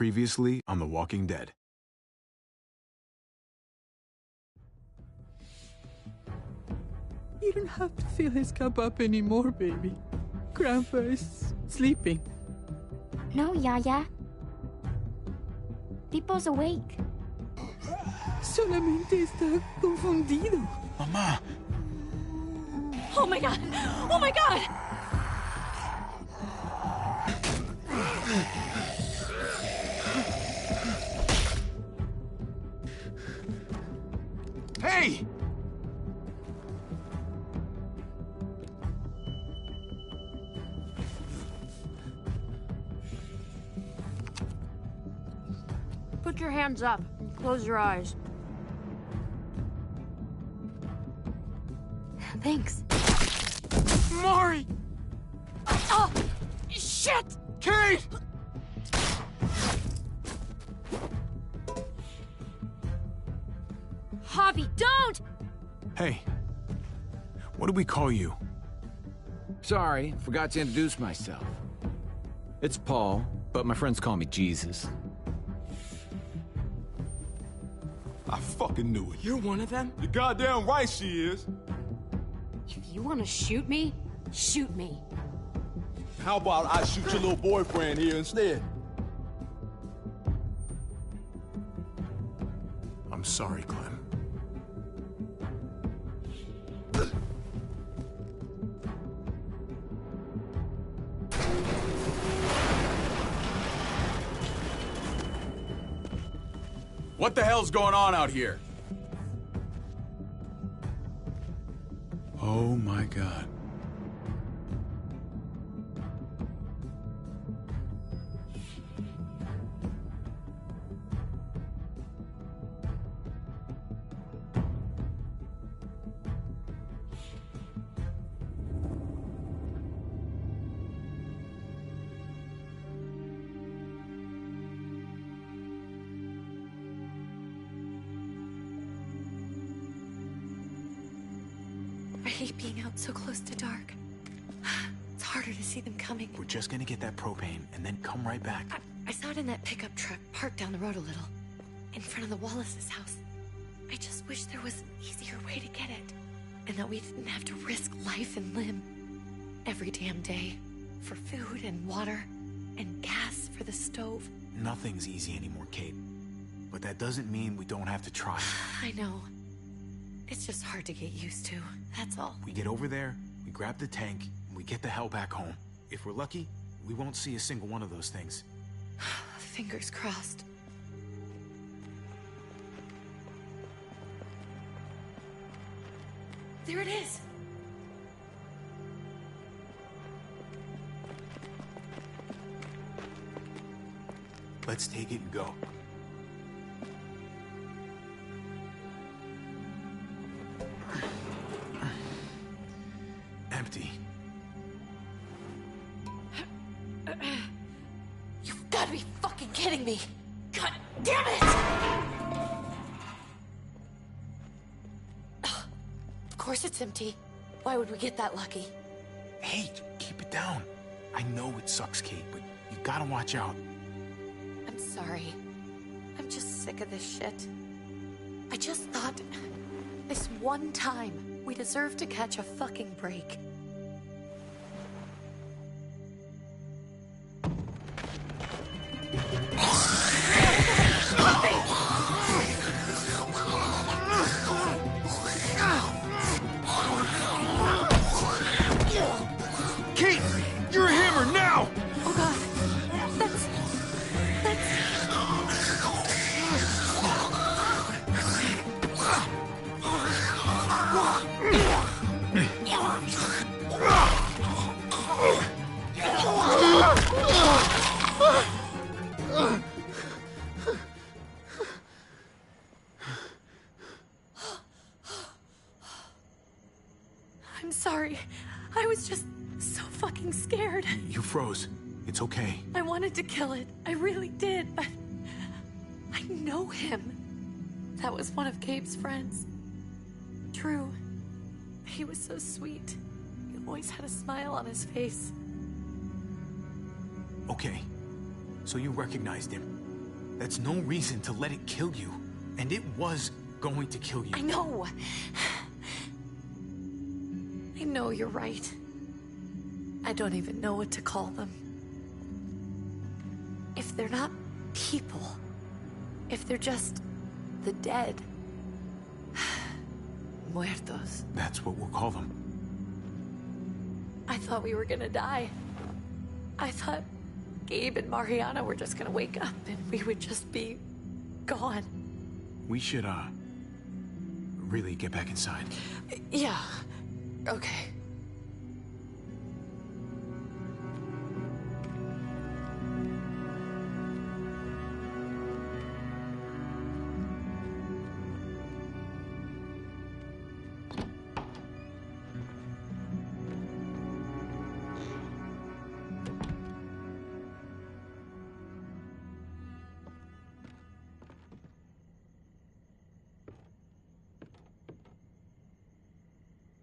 Previously on The Walking Dead. You don't have to fill his cup up anymore, baby. Grandpa is sleeping. No, Yaya. Pipo's awake. Solamente está confundido. Mamá! Oh my god! Oh my god! Hey! Put your hands up and close your eyes. Thanks. Mari! Oh! Shit! Kate! Javi, don't! Hey. What do we call you? Sorry, forgot to introduce myself. It's Paul, but my friends call me Jesus. I fucking knew it. You're one of them? You're goddamn right she is. If you want to shoot me, shoot me. How about I shoot your little boyfriend here instead? I'm sorry, Clem. What the hell's going on out here? Oh my God. I hate being out so close to dark. It's harder to see them coming. We're just gonna get that propane and then come right back. I saw it in that pickup truck parked down the road a little, in front of the Wallace's house. I just wish there was an easier way to get it, and that we didn't have to risk life and limb every damn day for food and water and gas for the stove. Nothing's easy anymore, Kate. But that doesn't mean we don't have to try. I know. It's just hard to get used to, that's all. We get over there, we grab the tank, and we get the hell back home. If we're lucky, we won't see a single one of those things. Fingers crossed. There it is! Let's take it and go. Empty. You've got to be fucking kidding me! God damn it! Of course it's empty. Why would we get that lucky? Hey, keep it down. I know it sucks, Kate, but you gotta watch out. I'm sorry. I'm just sick of this shit. I just thought, this one time, we deserve to catch a fucking break. Kate! You're a hammer now! Oh god. That's... I'm sorry. I was just so fucking scared. You froze. It's okay. I wanted to kill it. I really did, but I know him. That was one of Gabe's friends. Drew. He was so sweet. He always had a smile on his face. Okay. So you recognized him. That's no reason to let it kill you. And it was going to kill you. I know. I know you're right. I don't even know what to call them. If they're not people, if they're just the dead. Muertos. That's what we'll call them. I thought we were gonna die. I thought Gabe and Mariana were just gonna wake up and we would just be gone. We should, really get back inside. Yeah. Okay.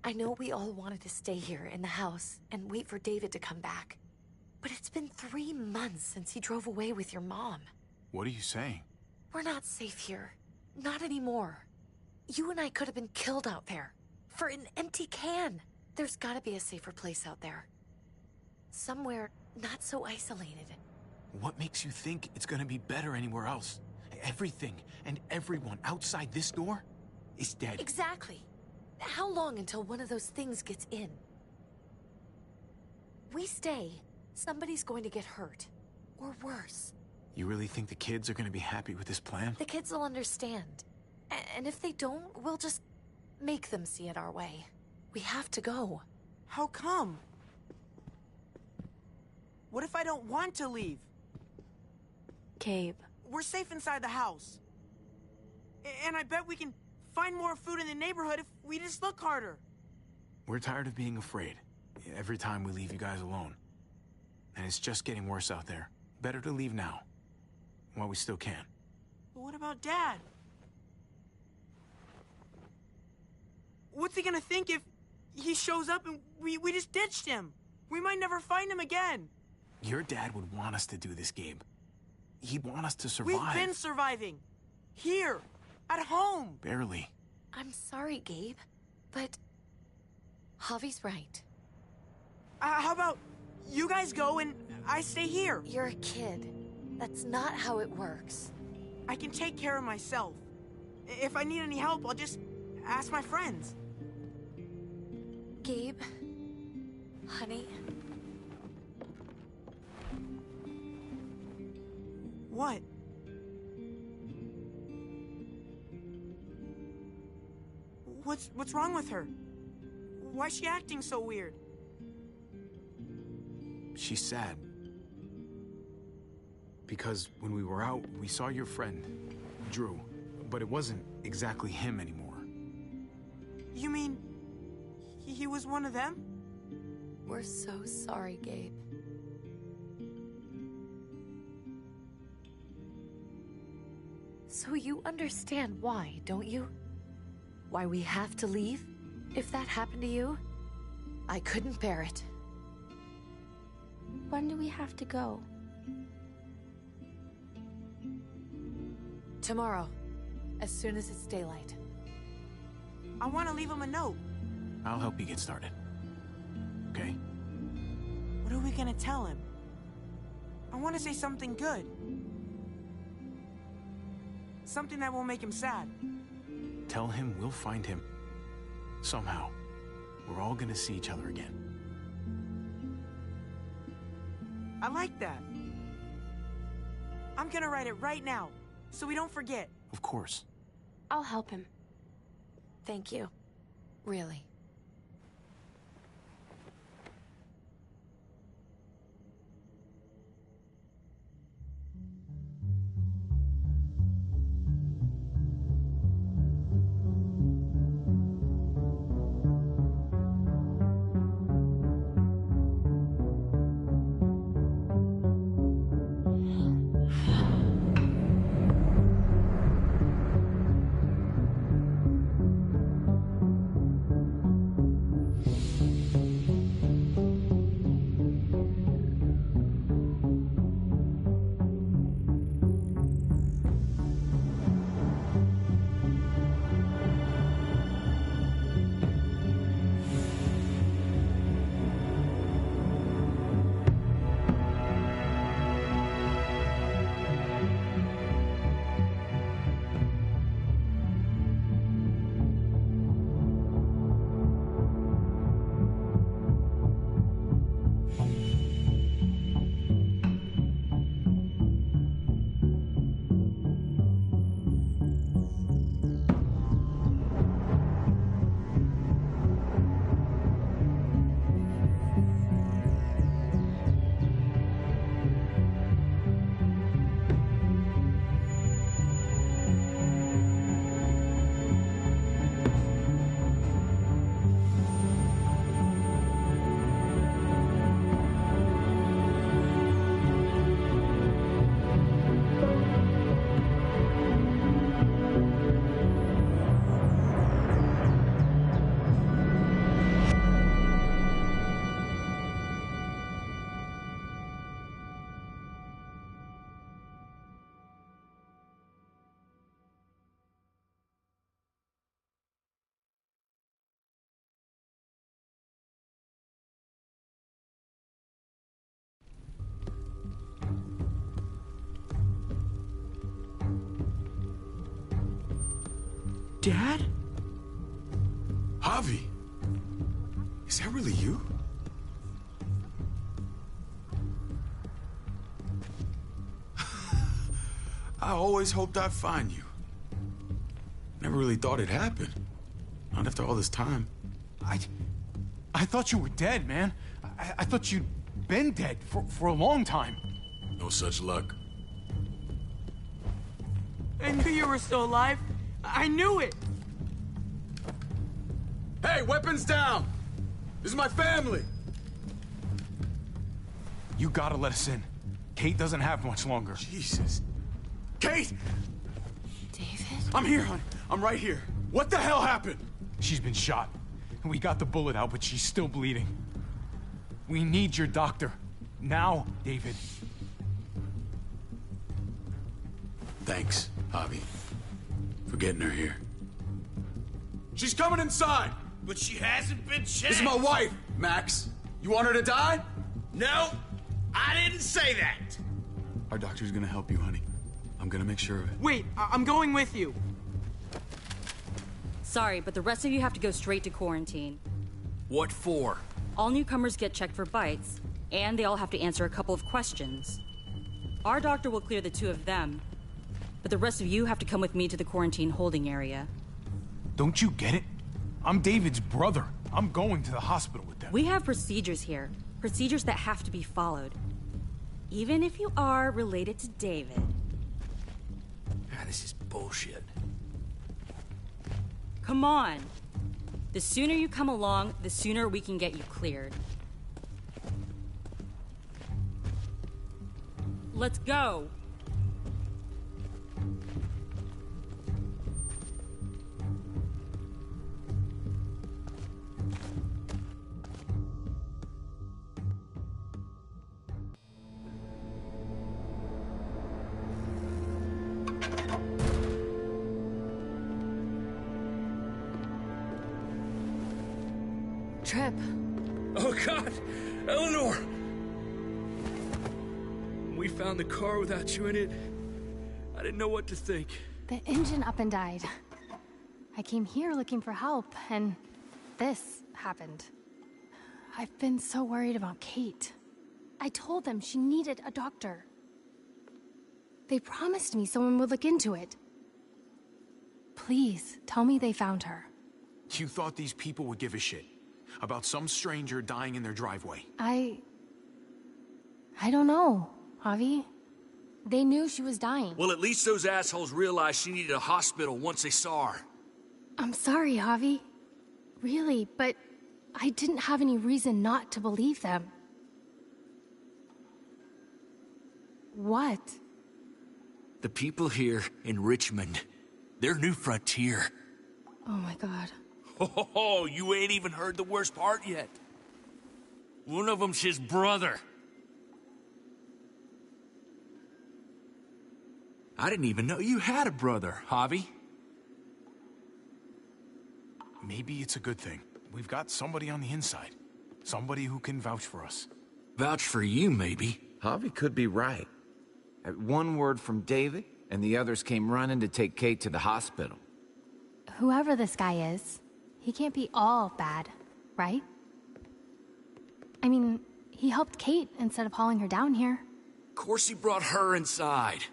I know we all wanted to stay here in the house and wait for David to come back. But it's been 3 months since he drove away with your mom. What are you saying? We're not safe here. Not anymore. You and I could have been killed out there. For an empty can. There's gotta be a safer place out there. Somewhere not so isolated. What makes you think it's gonna be better anywhere else? Everything and everyone outside this door is dead. Exactly. How long until one of those things gets in? We stay, somebody's going to get hurt. Or worse. You really think the kids are gonna be happy with this plan? The kids will understand. And if they don't, we'll just make them see it our way. We have to go. How come? What if I don't want to leave? Gabe. We're safe inside the house. And I bet we can find more food in the neighborhood if we just look harder. We're tired of being afraid. Every time we leave you guys alone. And it's just getting worse out there. Better to leave now. While we still can. But what about Dad? What's he gonna think if he shows up and we just ditched him? We might never find him again. Your dad would want us to do this, Gabe. He'd want us to survive. We've been surviving. Here. At home. Barely. I'm sorry, Gabe. But Javi's right. How about you guys go and I stay here? You're a kid. That's not how it works. I can take care of myself. If I need any help, I'll just ask my friends. Gabe, honey. What? What's wrong with her? Why's she acting so weird? She's sad. Because when we were out, we saw your friend, Drew. But it wasn't exactly him anymore. You mean he was one of them? We're so sorry, Gabe. So you understand why, don't you? Why we have to leave? If that happened to you, I couldn't bear it. When do we have to go? Tomorrow, as soon as it's daylight. I want to leave him a note. I'll help you get started. Okay? What are we gonna tell him? I want to say something good. Something that won't make him sad. Tell him we'll find him. Somehow. We're all gonna see each other again. I like that. I'm gonna write it right now, so we don't forget. Of course. I'll help him. Thank you. Really. Dad? Javi. Is that really you? I always hoped I'd find you. Never really thought it'd happen. Not after all this time. I thought you were dead, man. I thought you'd been dead for a long time. No such luck. I knew you were still alive. I knew it. Hey, weapons down! This is my family! You gotta let us in. Kate doesn't have much longer. Jesus. Kate! David? I'm here, hon. I'm right here. What the hell happened? She's been shot. And we got the bullet out, but she's still bleeding. We need your doctor. Now, David. Thanks, Javi, for getting her here. She's coming inside! But she hasn't been checked. This is my wife, Max. You want her to die? No, I didn't say that. Our doctor's gonna help you, honey. I'm gonna make sure of it. Wait, I'm going with you. Sorry, but the rest of you have to go straight to quarantine. What for? All newcomers get checked for bites, and they all have to answer a couple of questions. Our doctor will clear the two of them, but the rest of you have to come with me to the quarantine holding area. Don't you get it? I'm David's brother. I'm going to the hospital with them. We have procedures here. Procedures that have to be followed. Even if you are related to David. This is bullshit. Come on. The sooner you come along, the sooner we can get you cleared. Let's go. Trip. Oh, God! Eleanor! We found the car without you in it. I didn't know what to think. The engine up and died. I came here looking for help, and this happened. I've been so worried about Kate. I told them she needed a doctor. They promised me someone would look into it. Please, tell me they found her. You thought these people would give a shit about some stranger dying in their driveway? I don't know, Javi. They knew she was dying. Well, at least those assholes realized she needed a hospital once they saw her. I'm sorry, Javi. Really, but I didn't have any reason not to believe them. What? The people here in Richmond, their new frontier. Oh my God. Oh, you ain't even heard the worst part yet. One of them's his brother. I didn't even know you had a brother, Javi. Maybe it's a good thing. We've got somebody on the inside. Somebody who can vouch for us. Vouch for you, maybe. Javi could be right. At one word from David, and the others came running to take Kate to the hospital. Whoever this guy is, he can't be all bad, right? I mean, he helped Kate instead of hauling her down here. Of course he brought her inside.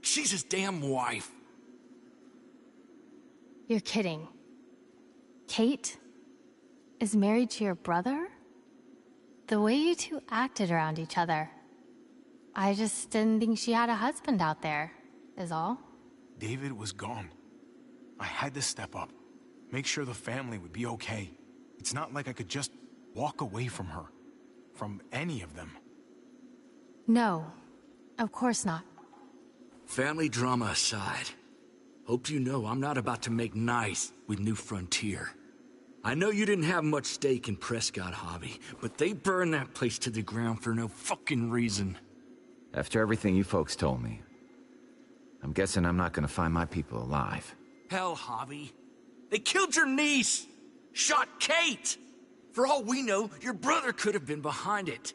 She's his damn wife. You're kidding. Kate is married to your brother? The way you two acted around each other. I just didn't think she had a husband out there, is all. David was gone. I had to step up. Make sure the family would be okay. It's not like I could just walk away from her. From any of them. No, of course not. Family drama aside, hope you know I'm not about to make nice with New Frontier. I know you didn't have much stake in Prescott, Javi, but they burned that place to the ground for no fucking reason. After everything you folks told me, I'm guessing I'm not gonna find my people alive. Hell, Javi. They killed your niece! Shot Kate! For all we know, your brother could have been behind it.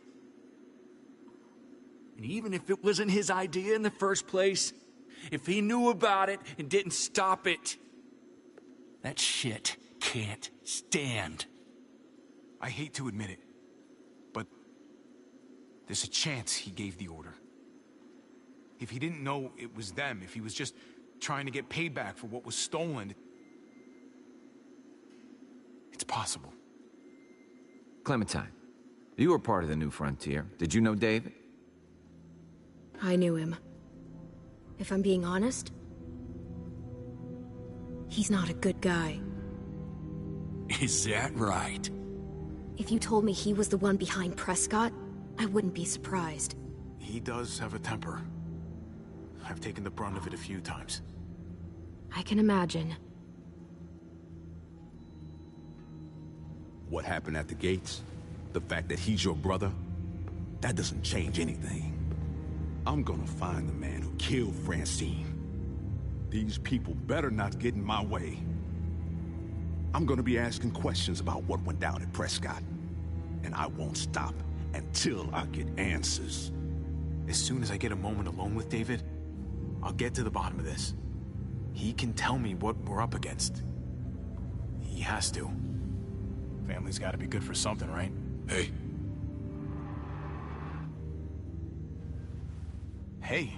And even if it wasn't his idea in the first place, if he knew about it and didn't stop it, That shit can't stand. I hate to admit it, but there's a chance he gave the order. If he didn't know it was them, if he was just trying to get payback for what was stolen, it's possible. Clementine, you were part of the New Frontier. Did you know David? I knew him. If I'm being honest, he's not a good guy. Is that right? If you told me he was the one behind Prescott, I wouldn't be surprised. He does have a temper. I've taken the brunt of it a few times. I can imagine. What happened at the gates? The fact that he's your brother? That doesn't change anything. I'm gonna find the man who killed Francine. These people better not get in my way. I'm gonna be asking questions about what went down at Prescott. And I won't stop until I get answers. As soon as I get a moment alone with David, I'll get to the bottom of this. He can tell me what we're up against. He has to. Family's gotta be good for something, right? Hey. Hey.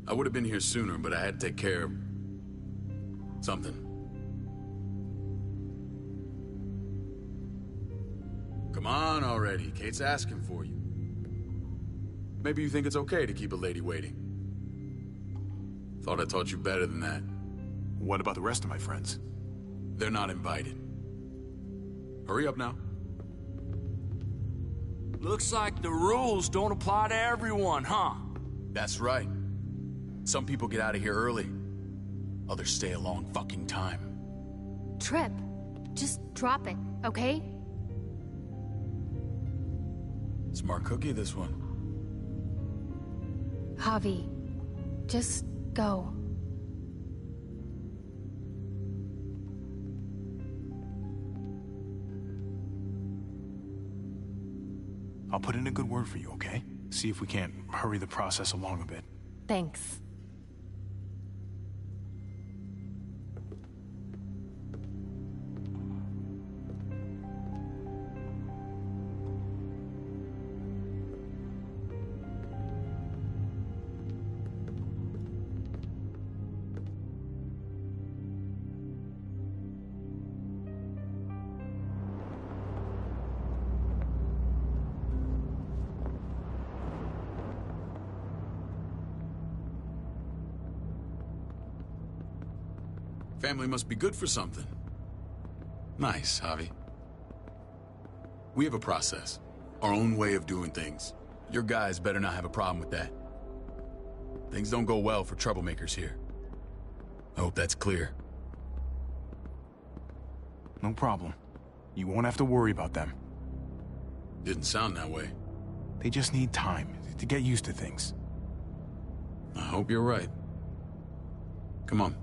I would have been here sooner, but I had to take care of something. Come on already. Kate's asking for you. Maybe you think it's okay to keep a lady waiting. Thought I taught you better than that. What about the rest of my friends? They're not invited. Hurry up now. Looks like the rules don't apply to everyone, huh? That's right. Some people get out of here early. Others stay a long fucking time. Trip, just drop it, okay? Smart cookie, this one. Javi, just go. I'll put in a good word for you, okay? See if we can't hurry the process along a bit. Thanks. Family must be good for something. Nice, Javi. We have a process. Our own way of doing things. Your guys better not have a problem with that. Things don't go well for troublemakers here. I hope that's clear. No problem. You won't have to worry about them. Didn't sound that way. They just need time to get used to things. I hope you're right. Come on.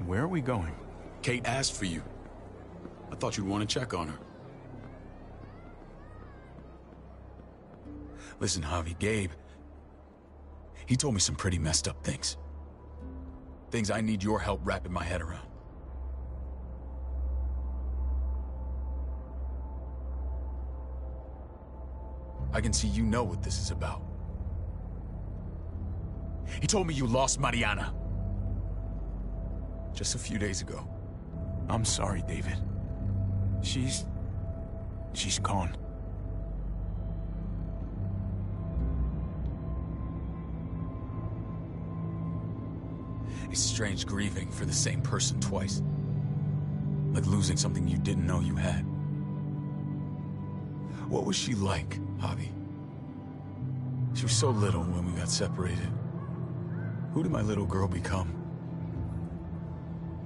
Where are we going? Kate asked for you. I thought you'd want to check on her. Listen, Javi, Gabe, he told me some pretty messed up things. Things I need your help wrapping my head around. I can see you know what this is about. He told me you lost Mariana. Just a few days ago. I'm sorry, David. She's gone. It's strange grieving for the same person twice. Like losing something you didn't know you had. What was she like, Javi? She was so little when we got separated. Who did my little girl become?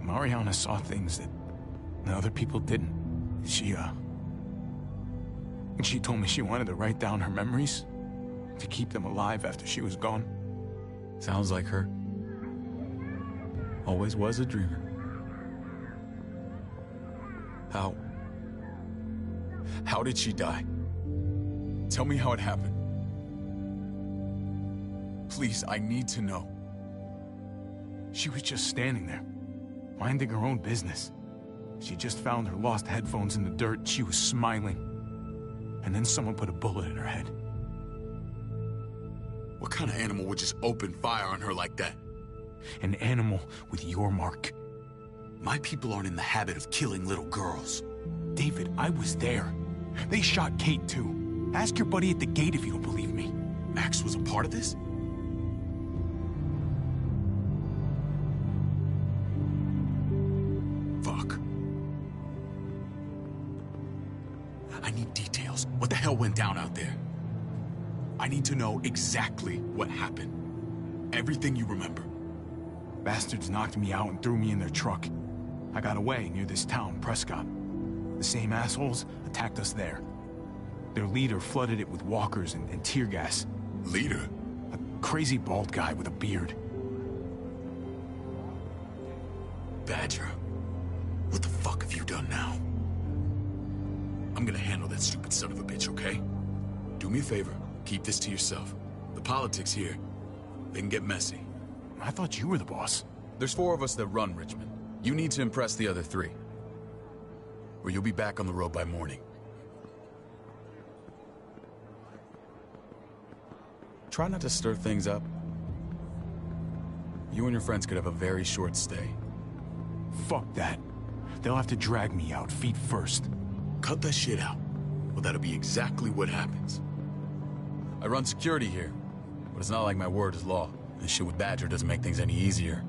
Mariana saw things that other people didn't. She told me she wanted to write down her memories to keep them alive after she was gone. Sounds like her. Always was a dreamer. How did she die? Tell me how it happened. Please, I need to know. She was just standing there, minding her own business. She just found her lost headphones in the dirt. She was smiling. And then someone put a bullet in her head. What kind of animal would just open fire on her like that? An animal with your mark. My people aren't in the habit of killing little girls. David, I was there. They shot Kate too. Ask your buddy at the gate if you don't believe me. Max was a part of this? Fuck. I need details. What the hell went down out there? I need to know exactly what happened. Everything you remember. Bastards knocked me out and threw me in their truck. I got away near this town, Prescott. The same assholes attacked us there. Their leader flooded it with walkers and tear gas. Leader? A crazy bald guy with a beard. Badger, what the fuck have you done now? I'm gonna handle that stupid son of a bitch, okay? Do me a favor, keep this to yourself. The politics here, they can get messy. I thought you were the boss. There's 4 of us that run Richmond. You need to impress the other 3. Or you'll be back on the road by morning. Try not to stir things up. You and your friends could have a very short stay. Fuck that. They'll have to drag me out, feet first. Cut that shit out. Well, that'll be exactly what happens. I run security here, but it's not like my word is law. This shit with Badger doesn't make things any easier.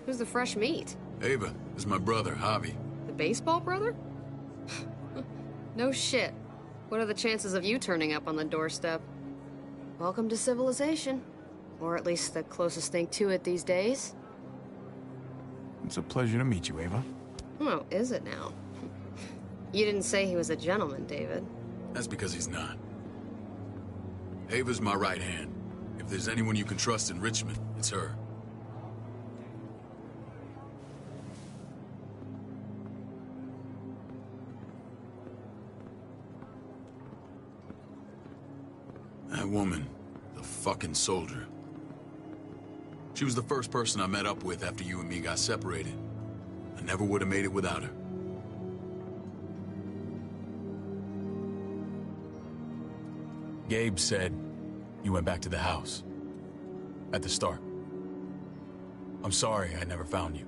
Who's the fresh meat? Ava, this is my brother, Javi. The baseball brother? No shit. What are the chances of you turning up on the doorstep? Welcome to civilization. Or at least the closest thing to it these days. It's a pleasure to meet you, Ava. Oh, is it now? You didn't say he was a gentleman, David. That's because he's not. Ava's my right hand. If there's anyone you can trust in Richmond, it's her. That woman, the fucking soldier. She was the first person I met up with after you and me got separated. I never would have made it without her. Gabe said you went back to the house. At the start. I'm sorry I never found you.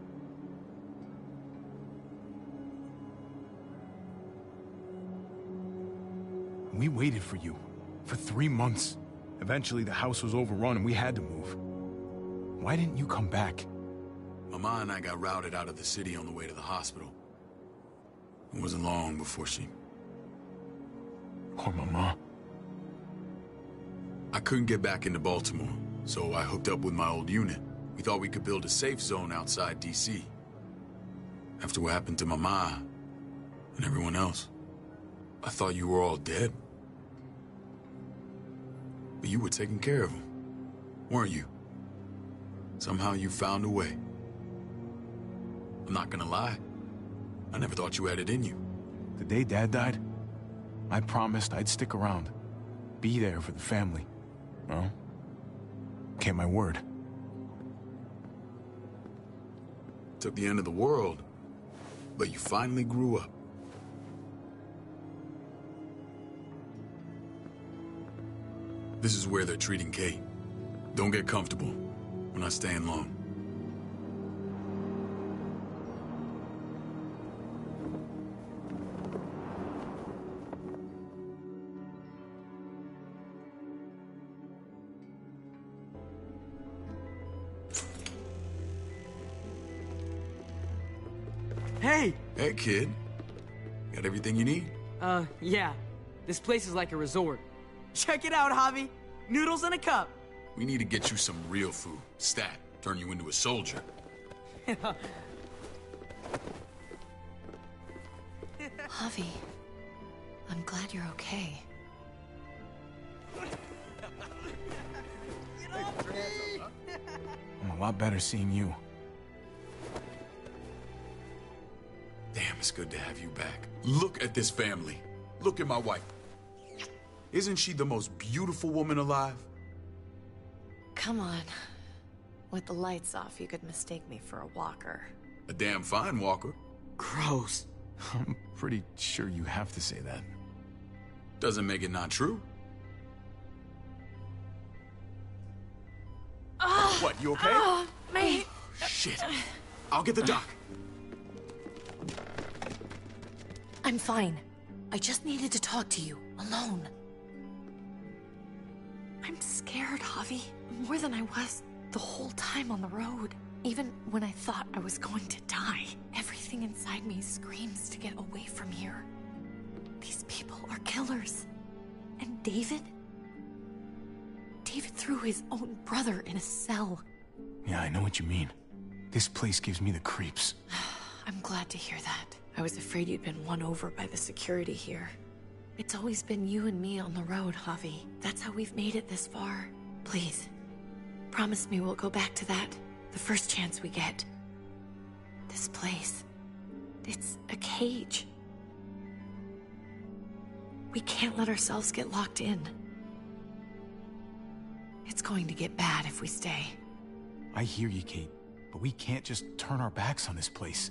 We waited for you. For 3 months. Eventually the house was overrun and we had to move. Why didn't you come back? Mama and I got routed out of the city on the way to the hospital. It wasn't long before she... Poor Mama. I couldn't get back into Baltimore, so I hooked up with my old unit. We thought we could build a safe zone outside D.C. After what happened to Mama and everyone else, I thought you were all dead. But you were taking care of them, weren't you? Somehow you found a way. I'm not gonna lie. I never thought you had it in you. The day Dad died, I promised I'd stick around. Be there for the family. Well, kept my word. Took the end of the world, but you finally grew up. This is where they're treating Kate. Don't get comfortable. We're not staying long. Hey! Hey, kid. Got everything you need? Yeah. This place is like a resort. Check it out, Javi. Noodles in a cup. We need to get you some real food. Stat. Turn you into a soldier. Javi, I'm glad you're okay. I'm a lot better seeing you. Damn, it's good to have you back. Look at this family. Look at my wife. Isn't she the most beautiful woman alive? Come on. With the lights off, you could mistake me for a walker. A damn fine walker. Gross. I'm pretty sure you have to say that. Doesn't make it not true. What, you okay? Mate. Shit. I'll get the doc. I'm fine. I just needed to talk to you, alone. I'm scared, Javi. More than I was the whole time on the road. Even when I thought I was going to die, everything inside me screams to get away from here. These people are killers. And David? David threw his own brother in a cell. Yeah, I know what you mean. This place gives me the creeps. I'm glad to hear that. I was afraid you'd been won over by the security here. It's always been you and me on the road, Javi. That's how we've made it this far. Please, promise me we'll go back to that the first chance we get. This place, it's a cage. We can't let ourselves get locked in. It's going to get bad if we stay. I hear you, Kate, but we can't just turn our backs on this place.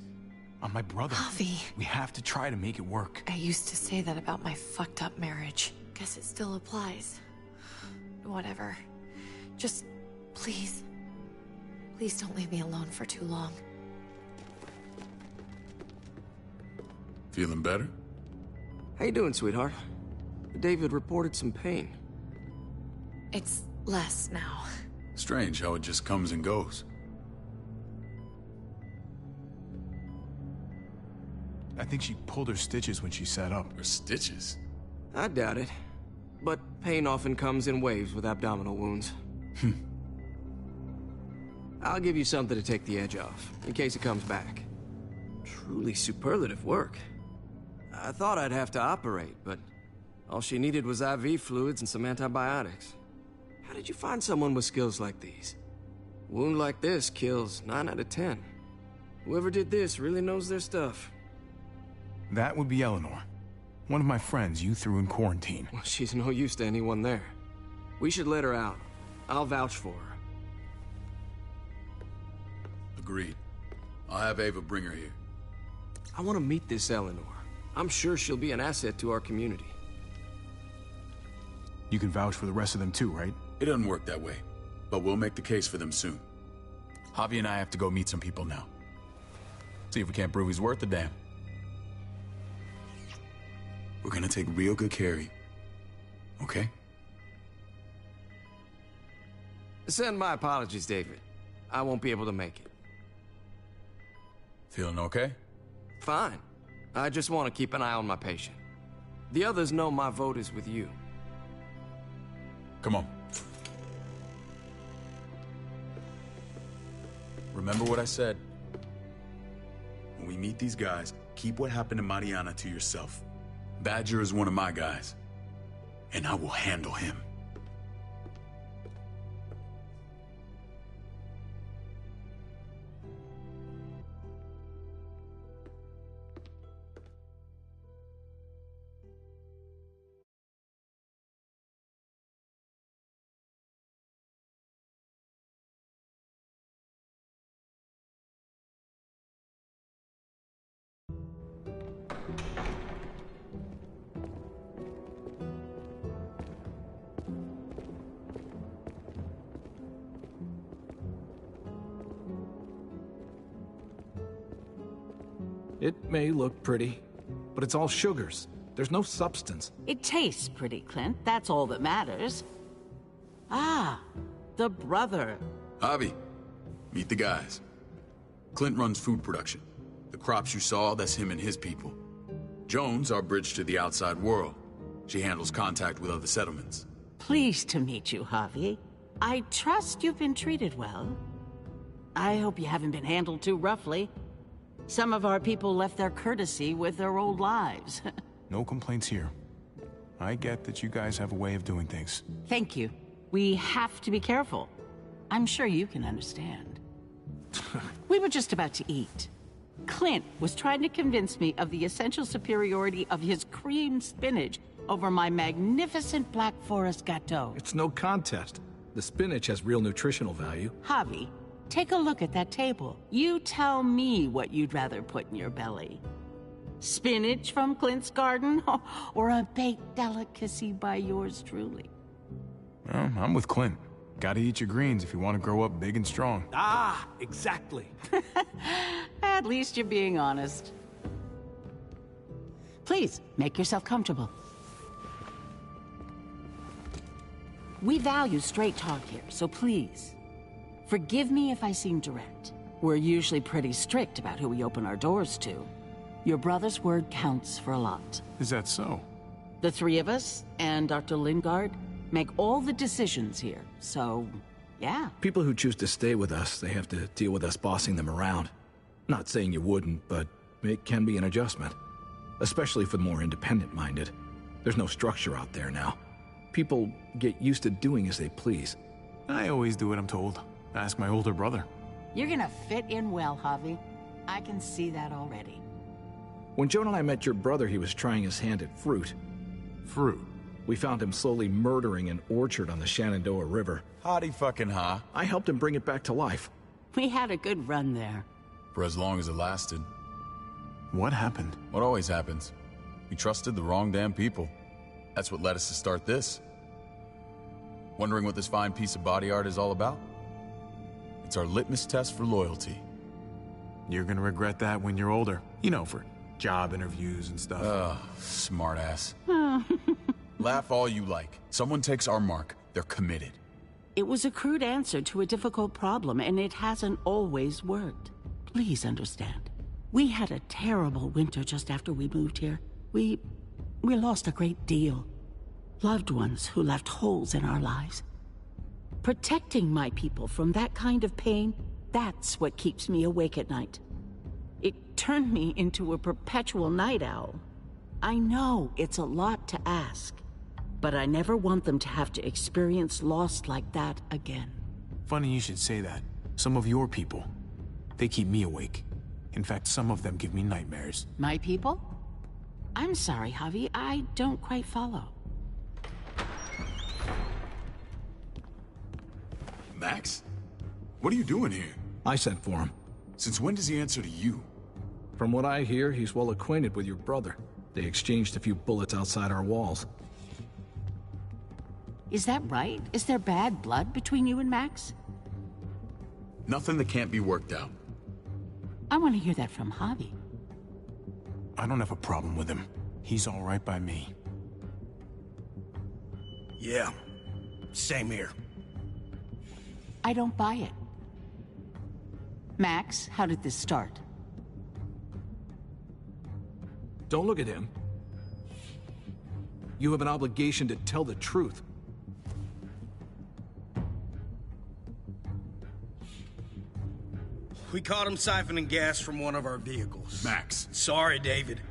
On my brother. Javi. We have to try to make it work. I used to say that about my fucked up marriage. Guess it still applies. Whatever. Just, please. Please don't leave me alone for too long. Feeling better? How you doing, sweetheart? David reported some pain. It's less now. Strange how it just comes and goes. I think she pulled her stitches when she sat up. Her stitches? I doubt it. But pain often comes in waves with abdominal wounds. I'll give you something to take the edge off, in case it comes back. Truly superlative work. I thought I'd have to operate, but all she needed was IV fluids and some antibiotics. How did you find someone with skills like these? A wound like this kills 9 out of 10. Whoever did this really knows their stuff. That would be Eleanor. One of my friends you threw in quarantine. Well, she's no use to anyone there. We should let her out. I'll vouch for her. Agreed. I'll have Ava bring her here. I want to meet this Eleanor. I'm sure she'll be an asset to our community. You can vouch for the rest of them too, right? It doesn't work that way, but we'll make the case for them soon. Javi and I have to go meet some people now. See if we can't prove he's worth the damn. We're gonna take real good care of you. Okay? Send my apologies, David. I won't be able to make it. Feeling okay? Fine. I just want to keep an eye on my patient. The others know my vote is with you. Come on. Remember what I said. When we meet these guys, keep what happened to Mariana to yourself. Badger is one of my guys, and I will handle him. It may look pretty, but it's all sugars. There's no substance. It tastes pretty, Clint. That's all that matters. Ah, the brother. Javi, meet the guys. Clint runs food production. The crops you saw, that's him and his people. Jones, our bridge to the outside world. She handles contact with other settlements. Pleased to meet you, Javi. I trust you've been treated well. I hope you haven't been handled too roughly. Some of our people left their courtesy with their old lives. No complaints here. I get that you guys have a way of doing things. Thank you. We have to be careful. I'm sure you can understand. We were just about to eat. Clint was trying to convince me of the essential superiority of his creamed spinach over my magnificent Black Forest gâteau. It's no contest. The spinach has real nutritional value. Javi, take a look at that table. You tell me what you'd rather put in your belly. Spinach from Clint's garden, or a baked delicacy by yours truly? Well, I'm with Clint. Gotta eat your greens if you want to grow up big and strong. Ah, exactly. At least you're being honest. Please, make yourself comfortable. We value straight talk here, so please, forgive me if I seem direct. We're usually pretty strict about who we open our doors to. Your brother's word counts for a lot. Is that so? The three of us and Dr. Lingard make all the decisions here, so yeah. People who choose to stay with us, they have to deal with us bossing them around. Not saying you wouldn't, but it can be an adjustment. Especially for the more independent-minded. There's no structure out there now. People get used to doing as they please. I always do what I'm told. Ask my older brother. You're gonna fit in well, Javi. I can see that already. When Joan and I met your brother, he was trying his hand at fruit. Fruit? We found him slowly murdering an orchard on the Shenandoah River. Howdy fucking ha. I helped him bring it back to life. We had a good run there. For as long as it lasted. What happened? What always happens. We trusted the wrong damn people. That's what led us to start this. Wondering what this fine piece of body art is all about? It's our litmus test for loyalty. You're gonna regret that when you're older. You know, for job interviews and stuff. Ugh, smartass. Laugh all you like. Someone takes our mark, they're committed. It was a crude answer to a difficult problem, and it hasn't always worked. Please understand. We had a terrible winter just after we moved here. We lost a great deal. Loved ones who left holes in our lives. Protecting my people from that kind of pain, that's what keeps me awake at night. It turned me into a perpetual night owl. I know it's a lot to ask, but I never want them to have to experience loss like that again. Funny you should say that. Some of your people, they keep me awake. In fact, some of them give me nightmares. My people? I'm sorry, Javi, I don't quite follow. Max? What are you doing here? I sent for him. Since when does he answer to you? From what I hear, he's well acquainted with your brother. They exchanged a few bullets outside our walls. Is that right? Is there bad blood between you and Max? Nothing that can't be worked out. I want to hear that from Javi. I don't have a problem with him. He's all right by me. Yeah, same here. I don't buy it. Max, how did this start? Don't look at him. You have an obligation to tell the truth. We caught him siphoning gas from one of our vehicles. Max. Sorry, David.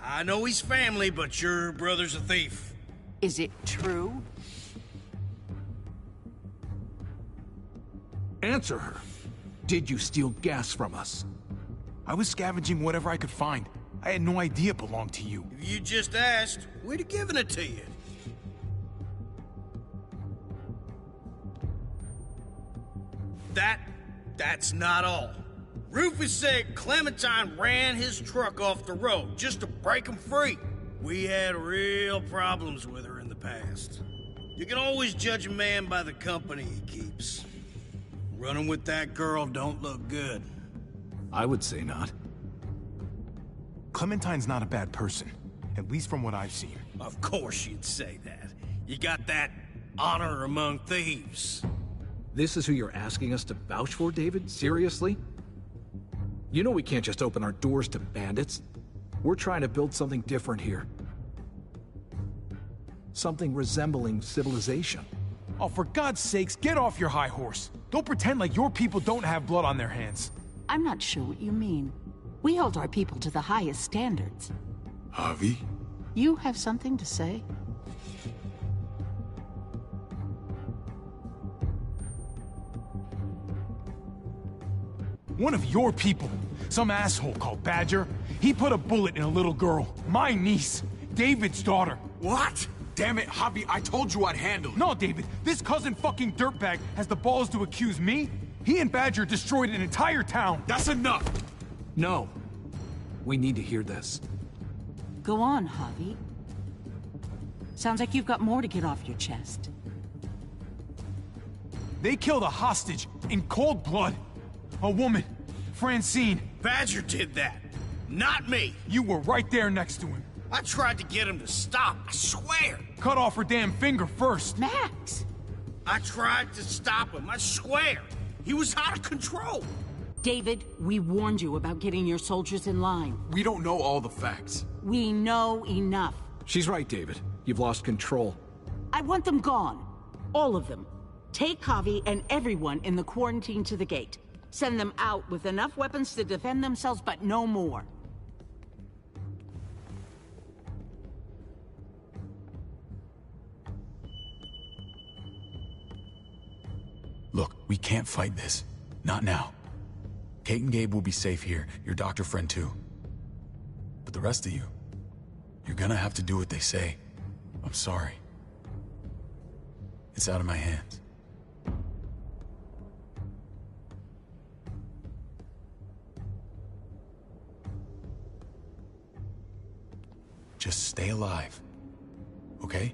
I know he's family, but your brother's a thief. Is it true? Answer her. Did you steal gas from us? I was scavenging whatever I could find. I had no idea it belonged to you. If you just asked, we'd have given it to you. That's not all. Rufus said Clementine ran his truck off the road just to break him free. We had real problems with her in the past. You can always judge a man by the company he keeps. Running with that girl don't look good. I would say not. Clementine's not a bad person, at least from what I've seen. Of course you'd say that. You got that honor among thieves. This is who you're asking us to vouch for, David? Seriously? You know we can't just open our doors to bandits. We're trying to build something different here. Something resembling civilization. Oh, for God's sakes, get off your high horse. Don't pretend like your people don't have blood on their hands. I'm not sure what you mean. We hold our people to the highest standards. Javi? You have something to say? One of your people Some asshole called Badger. He put a bullet in a little girl. My niece. David's daughter. What? Damn it, Javi, I told you I'd handle it. No, David. This cousin fucking dirtbag has the balls to accuse me? He and Badger destroyed an entire town. That's enough! No. We need to hear this. Go on, Javi. Sounds like you've got more to get off your chest. They killed a hostage in cold blood. A woman, Francine. Badger did that, not me. You were right there next to him. I tried to get him to stop, I swear. Cut off her damn finger first. Max! I tried to stop him, I swear. He was out of control. David, we warned you about getting your soldiers in line. We don't know all the facts. We know enough. She's right, David. You've lost control. I want them gone. All of them. Take Javi and everyone in the quarantine to the gate. Send them out with enough weapons to defend themselves, but no more. Look, we can't fight this. Not now. Kate and Gabe will be safe here, your doctor friend too. But the rest of you, you're gonna have to do what they say. I'm sorry. It's out of my hands. Just stay alive, okay?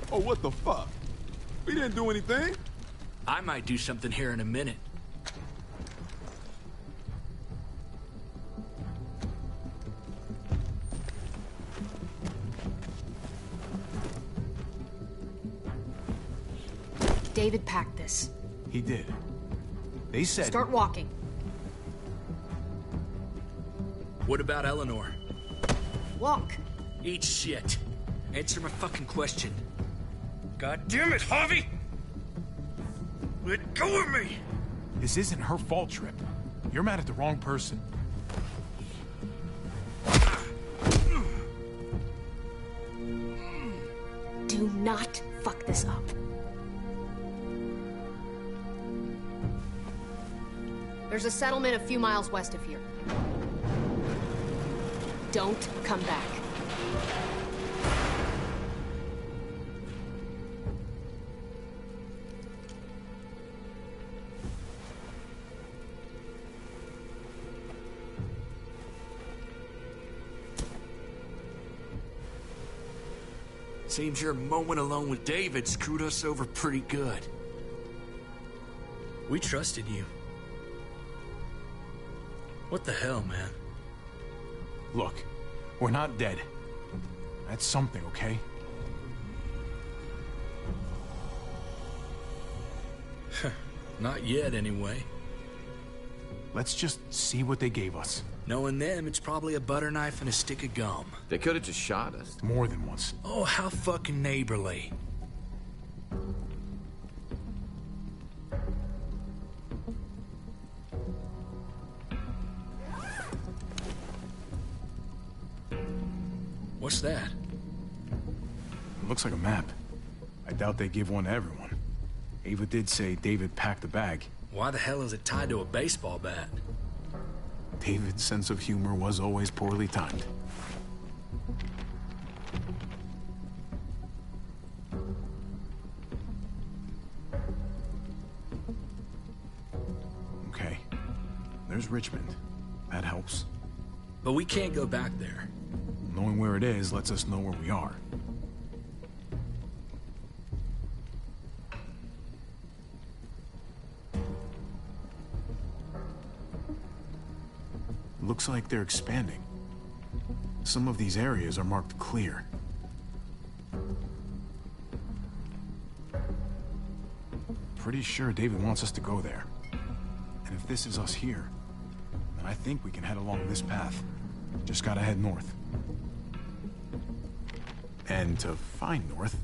Oh, what the fuck? We didn't do anything. I might do something here in a minute. David packed this. He did. They said... Start walking. What about Eleanor? Walk. Eat shit. Answer my fucking question. God damn it, Javi! Let go of me! This isn't her fault, Trip. You're mad at the wrong person. Do not fuck this up. There's a settlement a few miles west of here. Don't come back. Seems your moment alone with David screwed us over pretty good. We trusted you. What the hell, man? Look, we're not dead. That's something, okay? Not yet, anyway. Let's just see what they gave us. Knowing them, it's probably a butter knife and a stick of gum. They could have just shot us. More than once. Oh, how fucking neighborly. What's that? It looks like a map. I doubt they give one to everyone. Ava did say David packed the bag. Why the hell is it tied to a baseball bat? David's sense of humor was always poorly timed. Okay. There's Richmond. That helps. But we can't go back there. Knowing where it is lets us know where we are. Looks like they're expanding. Some of these areas are marked clear. Pretty sure David wants us to go there. And if this is us here, then I think we can head along this path. Just gotta head north. And to find north,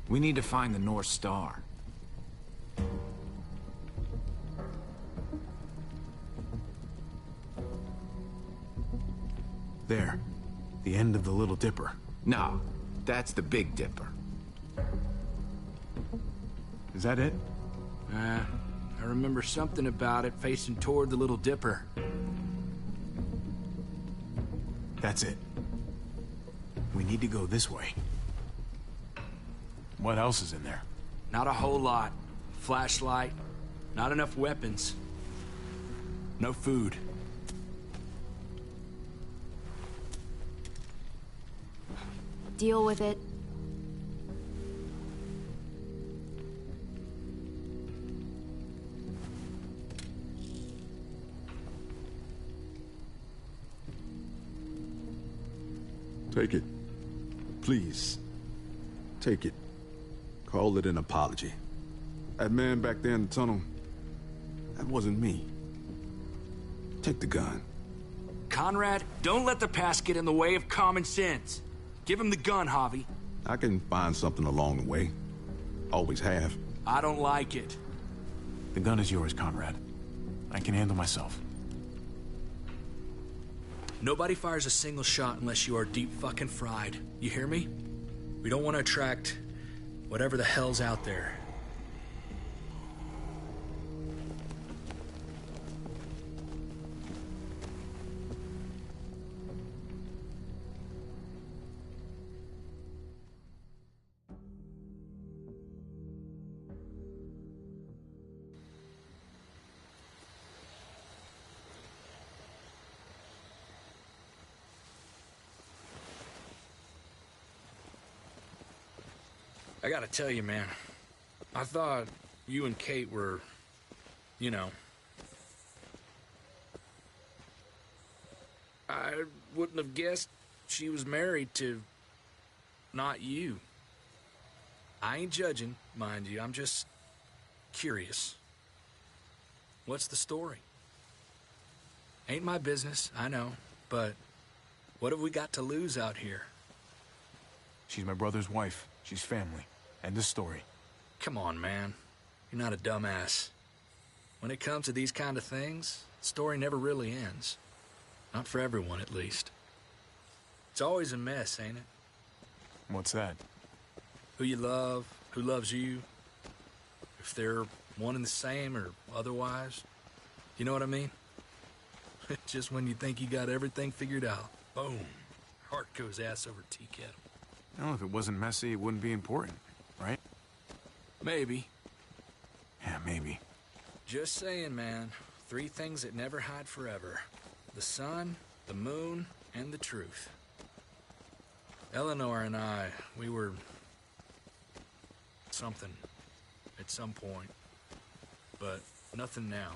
we need to find the North Star. There. The end of the Little Dipper. No, that's the Big Dipper. Is that it? I remember something about it facing toward the Little Dipper. That's it. We need to go this way. What else is in there? Not a whole lot. Flashlight, not enough weapons. No food. Deal with it. Take it. Please. Take it. Call it an apology. That man back there in the tunnel, that wasn't me. Take the gun. Conrad, don't let the past get in the way of common sense. Give him the gun, Javi. I can find something along the way. Always have. I don't like it. The gun is yours, Conrad. I can handle myself. Nobody fires a single shot unless you are deep fucking fried. You hear me? We don't want to attract whatever the hell's out there. I gotta tell you, man, I thought you and Kate were, you know... I wouldn't have guessed she was married to... not you. I ain't judging, mind you, I'm just curious. What's the story? Ain't my business, I know, but what have we got to lose out here? She's my brother's wife. She's family. End of story. Come on, man. You're not a dumbass. When it comes to these kind of things, the story never really ends. Not for everyone, at least. It's always a mess, ain't it? What's that? Who you love, who loves you, if they're one and the same or otherwise. You know what I mean? Just when you think you got everything figured out, boom, heart goes ass over tea kettle. Well, if it wasn't messy, it wouldn't be important, right? Maybe. Yeah, maybe. Just saying, man. 3 things that never hide forever. The sun, the moon, and the truth. Eleanor and I, we were... something. At some point. But nothing now.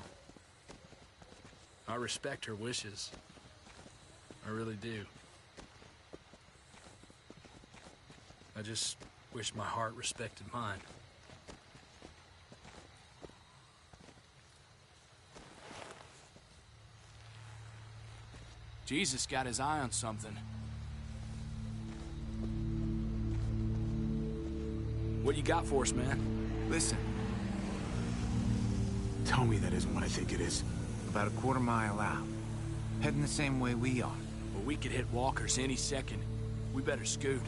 I respect her wishes. I really do. I just wish my heart respected mine. Jesus got his eye on something. What you got for us, man? Listen. Tell me that isn't what I think it is. About a quarter-mile out. Heading the same way we are. Well, we could hit walkers any second. We better scoot.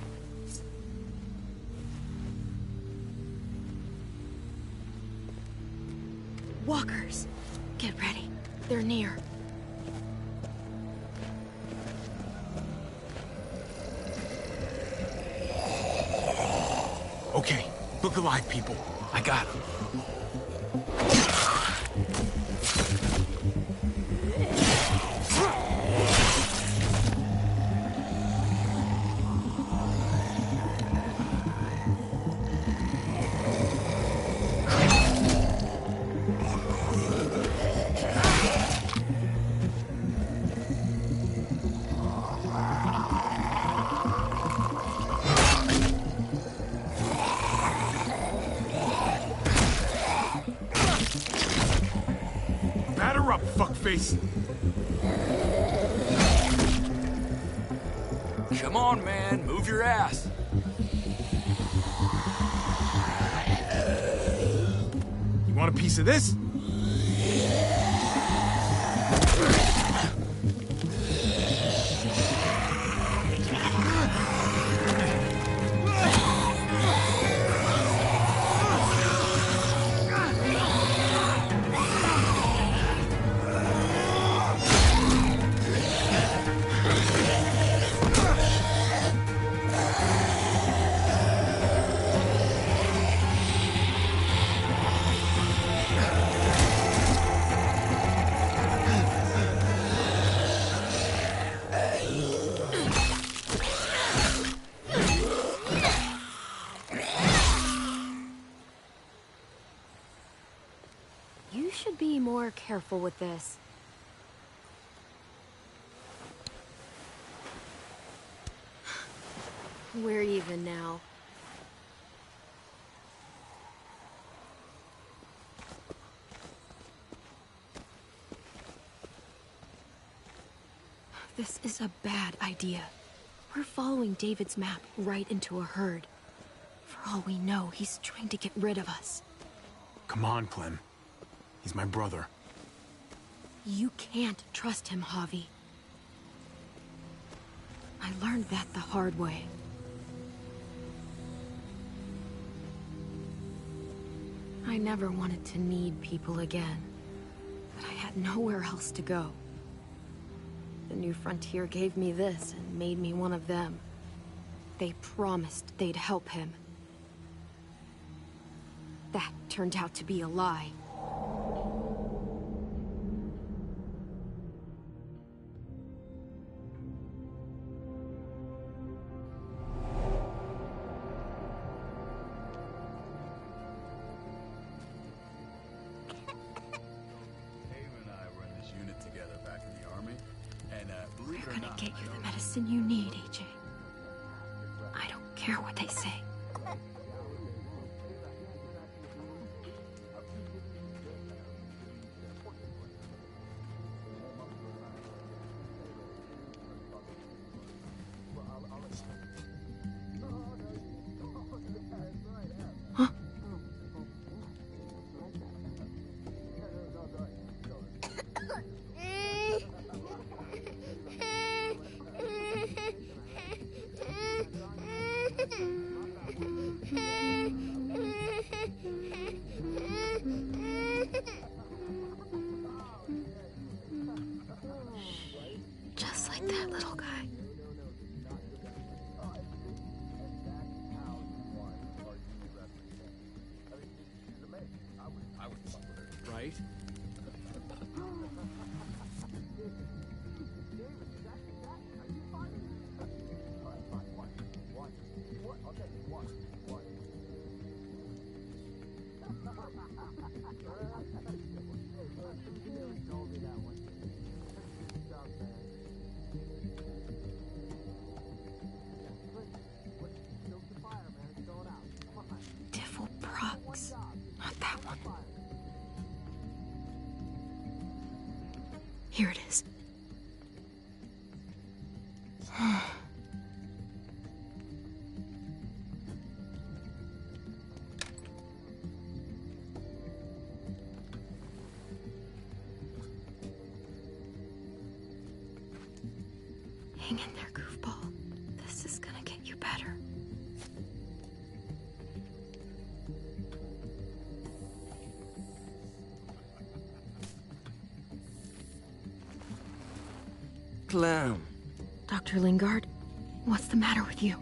Walkers. Get ready. They're near. Okay, look alive, people. I got him. fuckface. Come on, man. Move your ass. You want a piece of this? You should be more careful with this. We're even now. This is a bad idea. We're following David's map right into a herd. For all we know, he's trying to get rid of us. Come on, Clem. He's my brother. You can't trust him, Javi. I learned that the hard way. I never wanted to need people again, but I had nowhere else to go. The New Frontier gave me this and made me one of them. They promised they'd help him. That turned out to be a lie. We're gonna get you the medicine you need, AJ. I don't care what they say. Huh? Just like that little guy. Right? Devil Prox. Not that one. Here it is. Hang in there, goofball. This is gonna get you better. Clem. Dr. Lingard, what's the matter with you?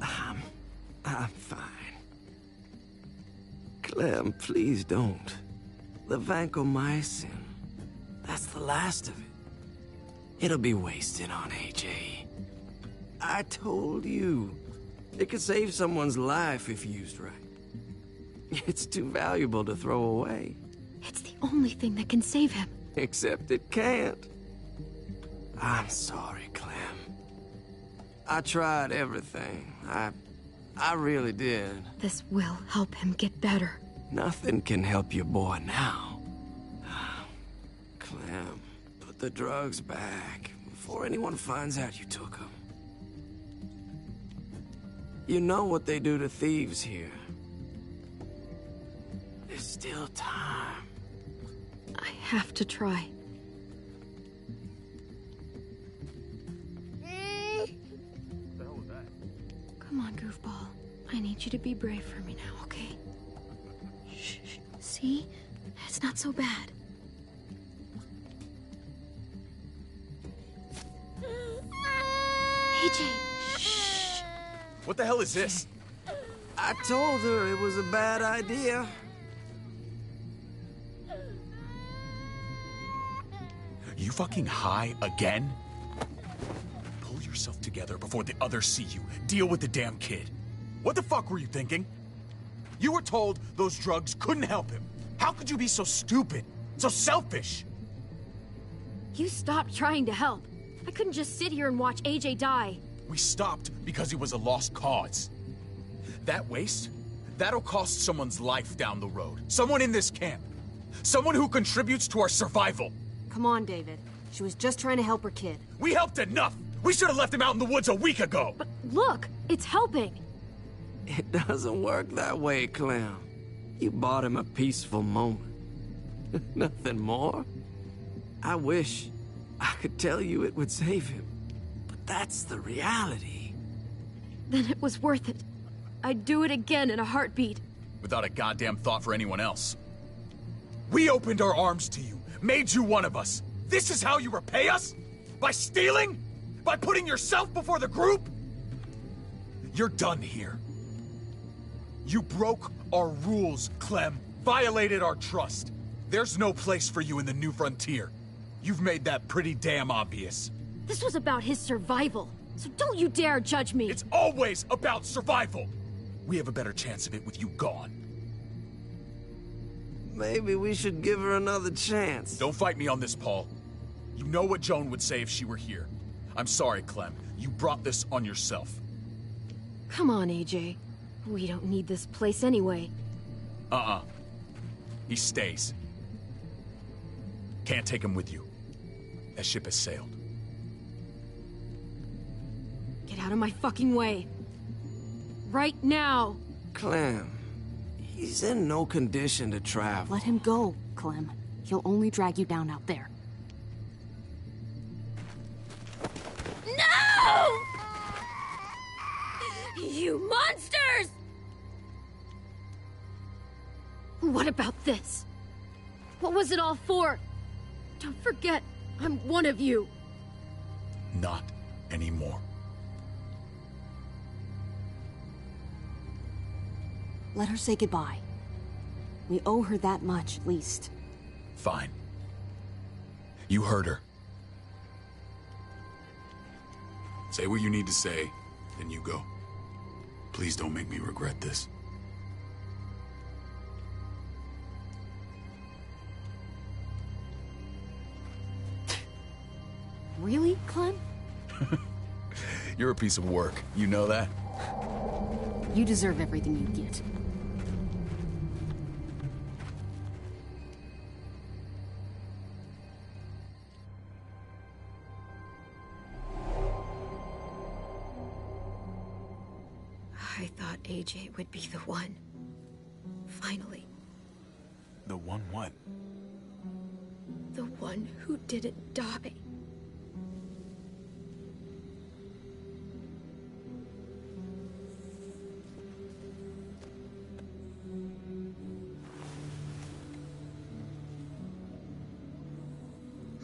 I'm fine. Clem, please don't. The vancomycin. That's the last of it. It'll be wasted on AJ. I told you. It could save someone's life if used right. It's too valuable to throw away. It's the only thing that can save him. Except it can't. I'm sorry, Clem. I tried everything. I really did. This will help him get better. Nothing can help your boy now. Clem, put the drugs back before anyone finds out you took them. You know what they do to thieves here. There's still time. I have to try. Come on, goofball. I need you to be brave for me now, okay? Shh. See? It's not so bad. AJ, shh. What the hell is this? I told her it was a bad idea. You fucking high again? Pull yourself together before the others see you. Deal with the damn kid. What the fuck were you thinking? You were told those drugs couldn't help him. How could you be so stupid? So selfish? You stopped trying to help. I couldn't just sit here and watch AJ die. We stopped because he was a lost cause. That waste, that'll cost someone's life down the road. Someone in this camp. Someone who contributes to our survival. Come on, David. She was just trying to help her kid. We helped enough! We should have left him out in the woods a week ago! But look, it's helping. It doesn't work that way, Clem. You bought him a peaceful moment. Nothing more. I wish I could tell you it would save him, but that's the reality. Then it was worth it. I'd do it again in a heartbeat. Without a goddamn thought for anyone else. We opened our arms to you, made you one of us. This is how you repay us? By stealing? By putting yourself before the group? You're done here. You broke our rules, Clem. Violated our trust. There's no place for you in the New Frontier. You've made that pretty damn obvious. This was about his survival, so don't you dare judge me. It's always about survival. We have a better chance of it with you gone. Maybe we should give her another chance. Don't fight me on this, Paul. You know what Joan would say if she were here. I'm sorry, Clem. You brought this on yourself. Come on, AJ. We don't need this place anyway. He stays. Can't take him with you. That ship has sailed. Get out of my fucking way. Right now. Clem, he's in no condition to travel. Let him go, Clem. He'll only drag you down out there. No! You monsters! What about this? What was it all for? Don't forget, I'm one of you. Not anymore. Let her say goodbye. We owe her that much, at least. Fine. You heard her. Say what you need to say, then you go. Please don't make me regret this. Really, Clem? You're a piece of work. You know that? You deserve everything you get. I thought AJ would be the one. Finally. The one what? The one who didn't die.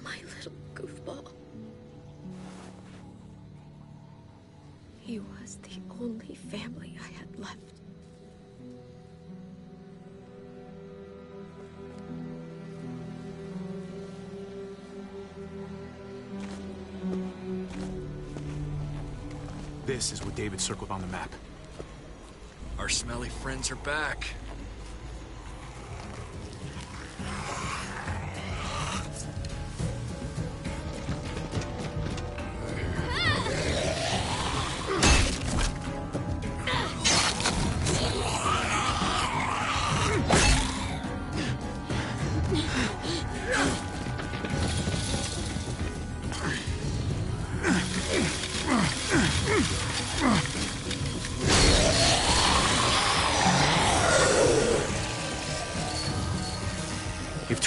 My little goofball. He was the only family I had left. This is what David circled on the map. Our smelly friends are back.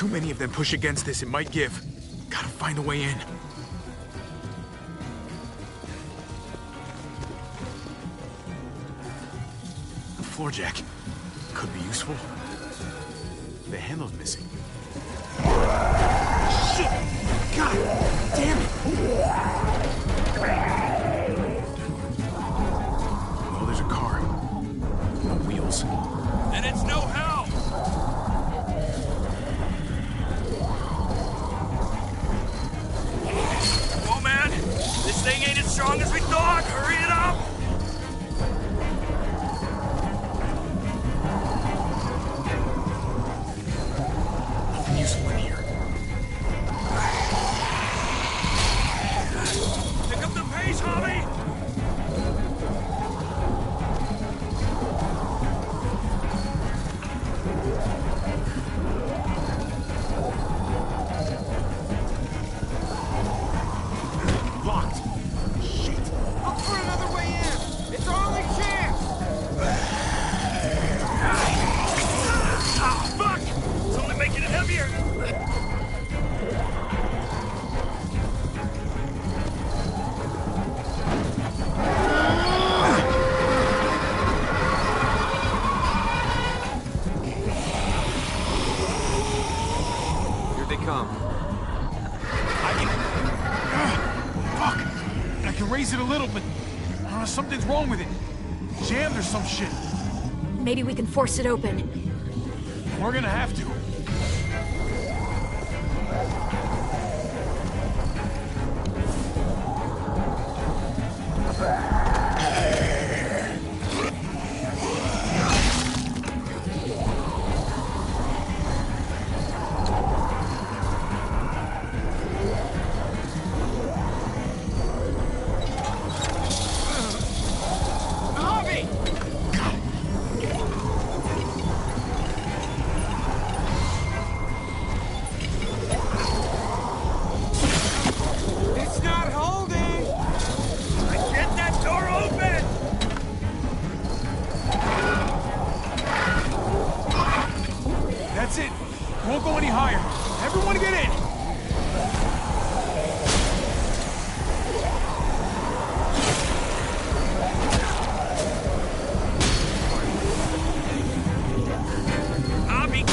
too many of them push against this, it might give. Gotta find a way in. The floor jack could be useful. The handle's missing. Shit! God damn it! Oh, there's a car. No wheels. And it's no help! Come on, man! This thing ain't as strong as we thought! Hurry it up! Nothing useful in here. Pick up the pace, Javi! Locked. Shit. Look for another way in. It's our only chance. Ah, fuck! It's only making it heavier! Here they come. Fuck! I can raise it a little, but something's wrong with it. Jammed or some shit. Maybe we can force it open. We're gonna have to. Javi! It's not holding! Get that door open! That's it. Won't go any higher. Everyone get in! Javi, go!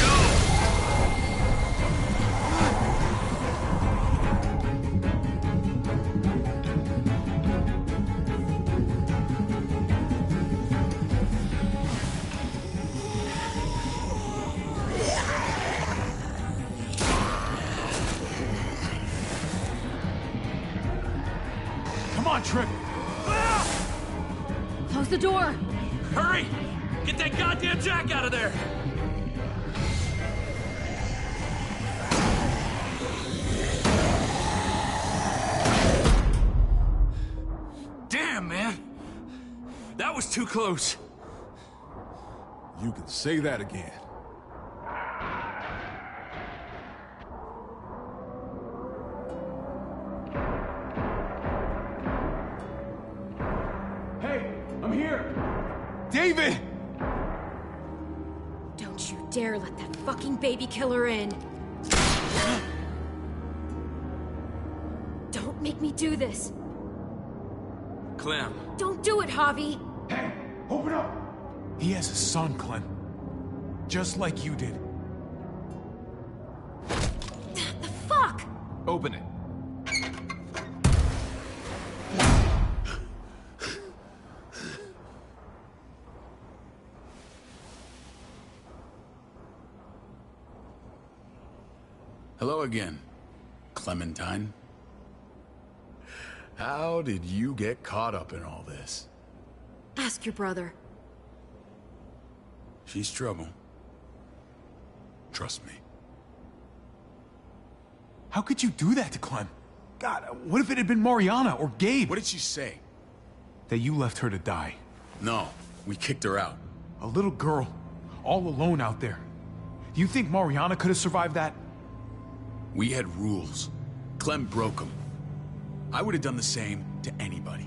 Come on, Trip. Close the door! Hurry! Get that goddamn jack out of there! Damn, man! That was too close. You can say that again. Hey, I'm here! David! Don't you dare let that fucking baby killer in! Don't make me do this! Clem. Don't do it, Javi! Hey, open up! He has a son, Clem. Just like you did. The fuck? Open it. Hello again, Clementine. How did you get caught up in all this? Ask your brother. She's trouble. Trust me. How could you do that to Clem? God, what if it had been Mariana or Gabe? What did she say? That you left her to die. No, we kicked her out. A little girl, all alone out there. Do you think Mariana could have survived that? We had rules. Clem broke them. I would have done the same to anybody.